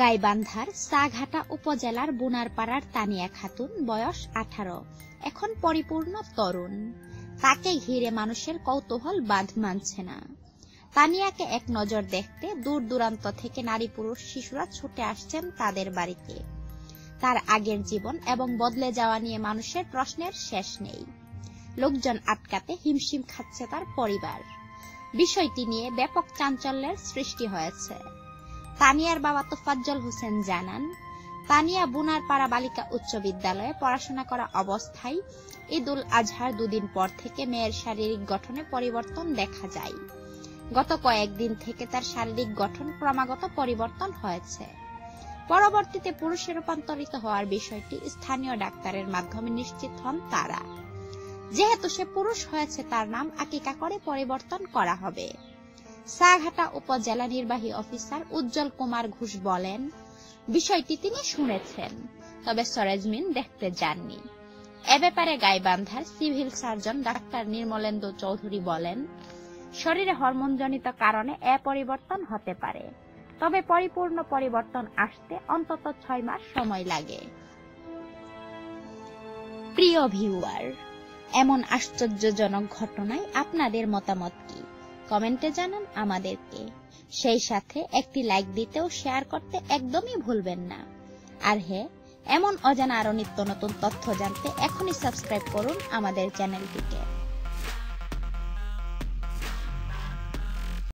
গাইবান্ধার চাঘাটা উপজেলার বুনারপাড়ার তানিয়া খাতুন, বয়স 18, এখন পরিপূর্ণ তরুণ। তাকে ঘিরে মানুষের কৌতূহল বাঁধ মানছে না। তানিয়াকে এক নজর দেখতে দূর দূরান্ত থেকে নারী পুরুষ শিশুরা ছুটে আসছেন তাদের বাড়িতে। তার আগের জীবন এবং বদলে যাওয়া নিয়ে মানুষের প্রশ্নের শেষ নেই। লোকজন আটকাতে হিমশিম খাচ্ছে তার পরিবার। বিষয়টি নিয়ে ব্যাপক চাঞ্চল্যের সৃষ্টি হয়েছে। তানিয়ার বাবা তোফাজ্জল হোসেন জানান, তানিয়া বুনারপাড়া বালিকা উচ্চ বিদ্যালয়ে পড়াশোনা করা অবস্থায় ঈদুল আজহার দুদিন পর থেকে মেয়ের শারীরিক গঠনে পরিবর্তন দেখা যায়। গত কয়েকদিন থেকে তার শারীরিক গঠন ক্রমাগত পরিবর্তন হয়েছে। পরবর্তীতে পুরুষে রূপান্তরিত হওয়ার বিষয়টি স্থানীয় ডাক্তারের মাধ্যমে নিশ্চিত হন তারা। যেহেতু সে পুরুষ হয়েছে, তার নাম আকিকা করে পরিবর্তন করা হবে। চাঘাটা উপজেলা নির্বাহী অফিসার উজ্জ্বল কুমার ঘোষ বলেন, বিষয়টি তিনি শুনেছেন, তবে সরেজমিন দেখতে যাননি। এ ব্যাপারে গাইবান্ধার civil surgeon doctor Nirmalendu Chowdhury বলেন, শরীরে হরমোনজনিত কারণে এ পরিবর্তন হতে পারে, তবে পরিপূর্ণ পরিবর্তন আসতে অন্তত 6 মাস সময় লাগে। প্রিয় ভিউয়ার, এমন আশ্চর্যজনক ঘটনায় আপনাদের মতামত কি? কমেন্টে জানান আমাদেরকে। সেই সাথে একটি লাইক দিতেও শেয়ার করতে একদমই ভুলবেন না। আর হ্যাঁ, এমন অজানা আরো নিত্য নতুন তথ্য জানতে এখনই সাবস্ক্রাইব করুন আমাদের চ্যানেলটিকে।